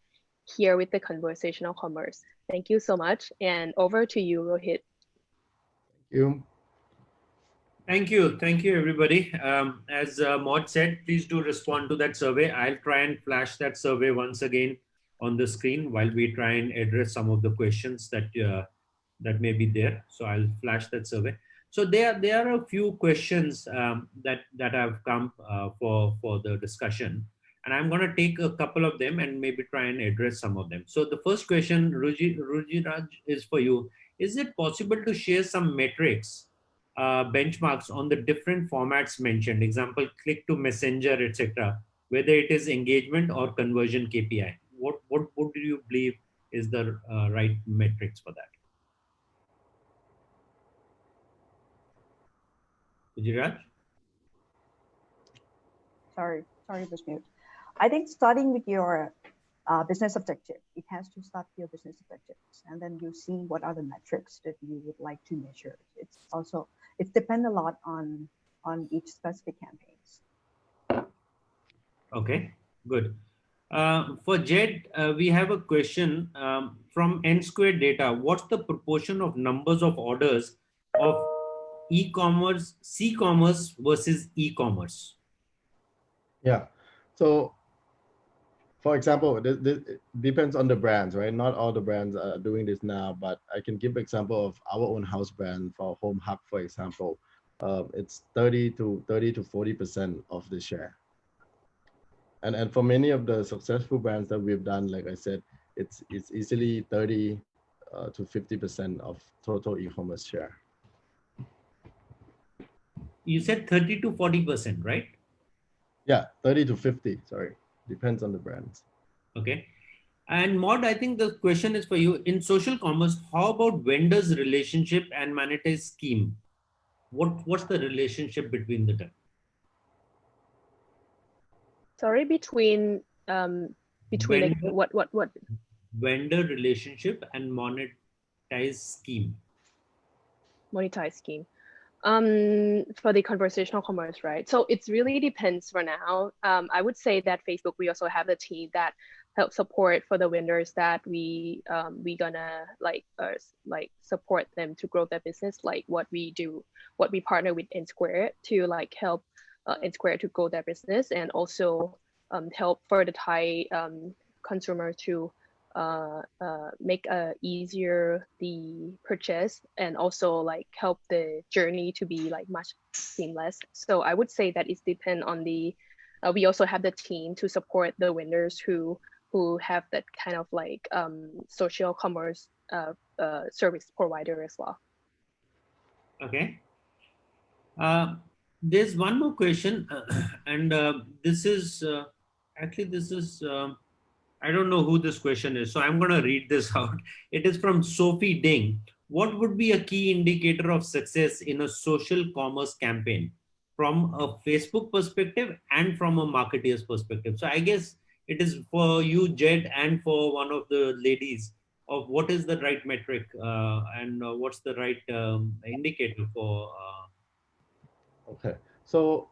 Speaker 4: here with the conversational commerce. Thank you so much. And over to you, Rohit.
Speaker 2: Thank you.
Speaker 1: Thank you, everybody. As Maud said, please do respond to that survey. I'll try and flash that survey once again on the screen while we try and address some of the questions that may be there. So I'll flash that survey. So there are a few questions that have come for the discussion, and I'm going to take a couple of them and maybe try and address some of them. So the first question, Rujiraj, is for you. Is it possible to share some metrics, benchmarks on the different formats mentioned, example, click to messenger, etc., whether it is engagement or conversion KPI? What do you believe is the right metrics for that? Gujiraj?
Speaker 3: Sorry, it was mute. I think starting with your business objective, it has to start with your business objectives, and then you see what are the metrics that you would like to measure. It depends a lot on each specific campaigns.
Speaker 1: Okay, good. For Jed, we have a question from N Squared Data. What's the proportion of numbers of orders of e-commerce, C-commerce versus e-commerce?
Speaker 2: Yeah. So, for example, it depends on the brands, right? Not all the brands are doing this now, but I can give example of our own house brand for Home Hub, for example. It's 30 to 40% of the share. And for many of the successful brands that we've done, like I said, it's easily 30 to 50% of total e-commerce share.
Speaker 1: You said 30 to 40%, right?
Speaker 2: Yeah, 30 to 50, sorry. Depends on the brands.
Speaker 1: Okay. And Maud, I think the question is for you. In social commerce, how about vendors' relationship and monetized scheme? What's the relationship between the two?
Speaker 4: Sorry, between
Speaker 1: Vendor,
Speaker 4: like what?
Speaker 1: Vendor relationship and monetized scheme.
Speaker 4: Monetized scheme. For the conversational commerce, right? So it really depends for now. I would say that Facebook, we also have a team that help support for the vendors that we gonna like support them to grow their business, like what we do, what we partner with N Squared to like help Square to grow their business, and also help for the Thai consumer to make easier the purchase, and also like help the journey to be like much seamless. So I would say that it depends on the we also have the team to support the vendors who have that kind of like social commerce service provider as well.
Speaker 1: Okay. There's one more question, and this is actually this is I don't know who this question is, so I'm going to read this out. It is from Sophie Ding. What would be a key indicator of success in a social commerce campaign from a Facebook perspective and from a marketer's perspective? So I guess it is for you, Jed, and for one of the ladies, of what is the right metric and what's the right indicator for.
Speaker 2: Okay. So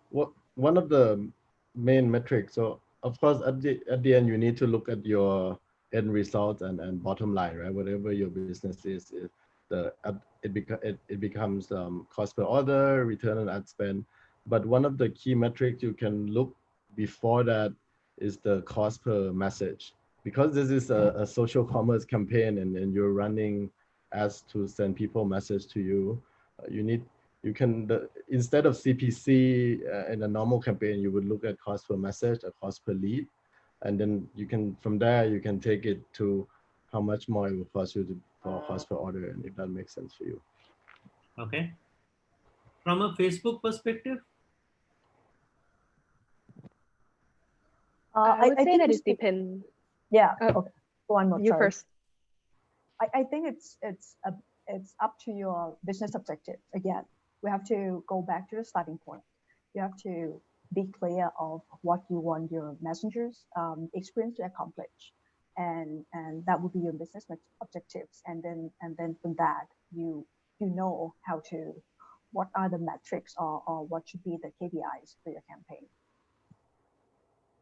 Speaker 2: one of the main metrics, so of course at the end you need to look at your end result and bottom line, right? Whatever your business is it becomes cost per order, return on ad spend. But one of the key metrics you can look before that is the cost per message, because this is a social commerce campaign and you're running ads to send people message to you. Instead of CPC in a normal campaign, you would look at cost per message, or cost per lead, and then from there you can take it to how much more it will cost you for cost per order, and if that makes sense for you.
Speaker 1: Okay. From a Facebook perspective?
Speaker 4: I would say
Speaker 3: think
Speaker 4: that it depends.
Speaker 3: Yeah. Okay. One more.
Speaker 4: You
Speaker 3: sorry.
Speaker 4: first.
Speaker 3: I think it's up to your business objective. Again, we have to go back to the starting point. You have to be clear of what you want your messengers experience to accomplish, and that would be your business objectives. And then from that, you know what are the metrics or what should be the KPIs for your campaign.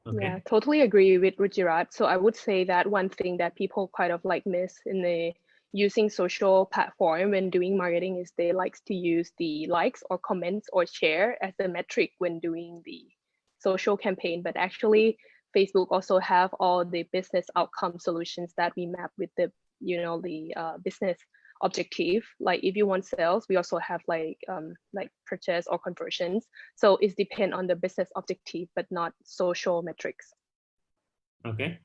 Speaker 1: Okay.
Speaker 4: Yeah, totally agree with Rujirat. So I would say that one thing that people kind of like miss in the using social platform when doing marketing is they like to use the likes or comments or share as a metric when doing the social campaign. But actually, Facebook also have all the business outcome solutions that we map with the business objective. Like if you want sales, we also have like purchase or conversions. So it depends on the business objective, but not social metrics.
Speaker 1: Okay.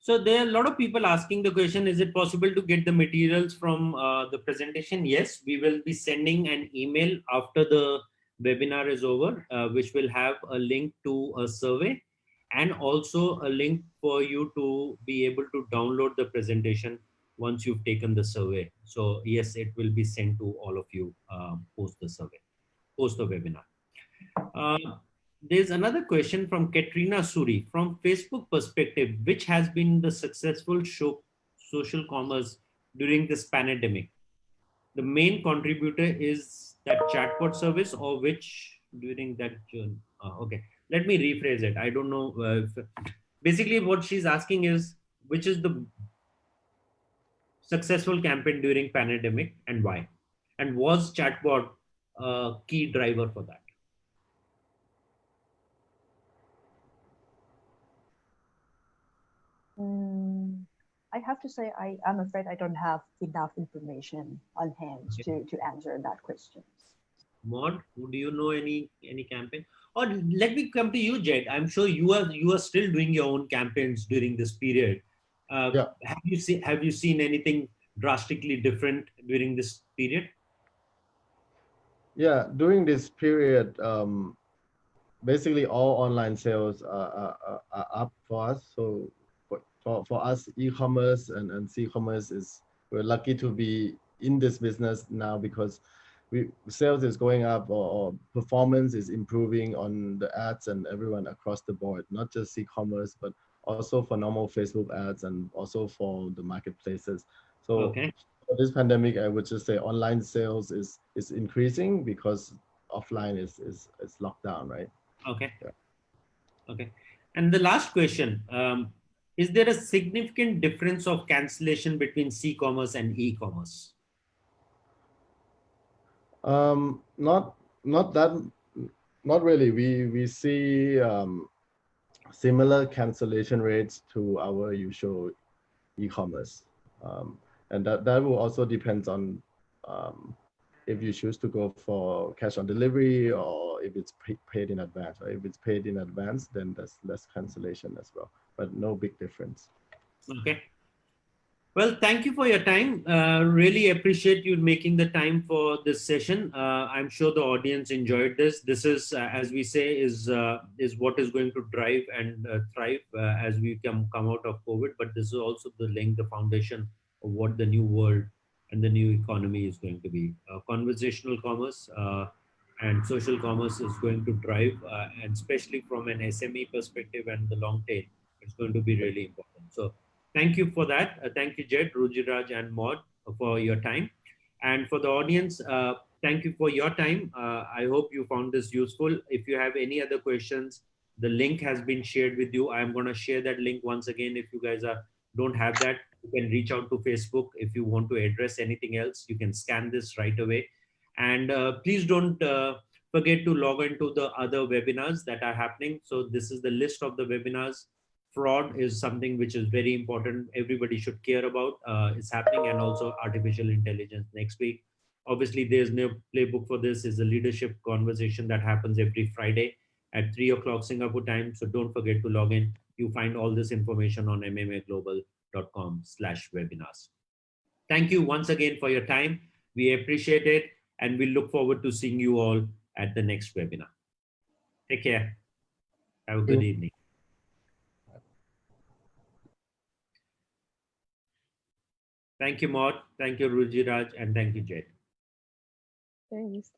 Speaker 1: So there are a lot of people asking the question, is it possible to get the materials from the presentation? Yes, we will be sending an email after the webinar is over, which will have a link to a survey and also a link for you to be able to download the presentation once you've taken the survey. So yes, it will be sent to all of you post the survey, post the webinar. There's another question from Katrina Suri. From Facebook perspective, which has been the successful social commerce during this pandemic? The main contributor is that chatbot service, or which during that journey? Okay, let me rephrase it. I don't know. Basically, what she's asking is, which is the successful campaign during pandemic and why? And was chatbot a key driver for that?
Speaker 3: I have to say, I'm afraid I don't have enough information on hand to answer that question.
Speaker 1: Maud, do you know any campaign? Or let me come to you, Jed. I'm sure you are still doing your own campaigns during this period.
Speaker 2: Yeah.
Speaker 1: Have you seen anything drastically different during this period?
Speaker 2: Yeah, during this period, basically all online sales are up for us. So for us, e-commerce and c-commerce we're lucky to be in this business now, because sales is going up, or performance is improving on the ads and everyone across the board, not just e-commerce, but also for normal Facebook ads and also for the marketplaces. So
Speaker 1: okay.
Speaker 2: For this pandemic, I would just say online sales is increasing because offline is locked down, right?
Speaker 1: Okay.
Speaker 2: Yeah.
Speaker 1: Okay. And the last question, is there a significant difference of cancellation between c-commerce and e-commerce?
Speaker 2: Not Not really. We see similar cancellation rates to our usual e-commerce, and that will also depends on if you choose to go for cash on delivery or if it's paid in advance. Or if it's paid in advance, then there's less cancellation as well, but no big difference.
Speaker 1: Okay. Well, thank you for your time. Really appreciate you making the time for this session. I'm sure the audience enjoyed this. This is, as we say, is what is going to drive and thrive as we come out of COVID. But this is also the link, the foundation of what the new world and the new economy is going to be. Conversational commerce and social commerce is going to drive, and especially from an SME perspective and the long tail, it's going to be really important. So thank you for that. Thank you, Jed, Rujiraj, and Maud for your time. And for the audience, thank you for your time. I hope you found this useful. If you have any other questions, the link has been shared with you. I'm going to share that link once again. If you guys don't have that, you can reach out to Facebook. If you want to address anything else, you can scan this right away. And please don't forget to log into the other webinars that are happening. So this is the list of the webinars. Fraud is something which is very important. Everybody should care about. It's happening, and also artificial intelligence next week. Obviously, there's no playbook for this. Is a leadership conversation that happens every Friday at 3 o'clock Singapore time. So don't forget to log in. You find all this information on mmAglobal.com/webinars. Thank you once again for your time. We appreciate it, and we look forward to seeing you all at the next webinar. Take care. Have a good evening. Thank you, Maud. Thank you, Rujiraj, and thank you, Jed.
Speaker 4: Thanks.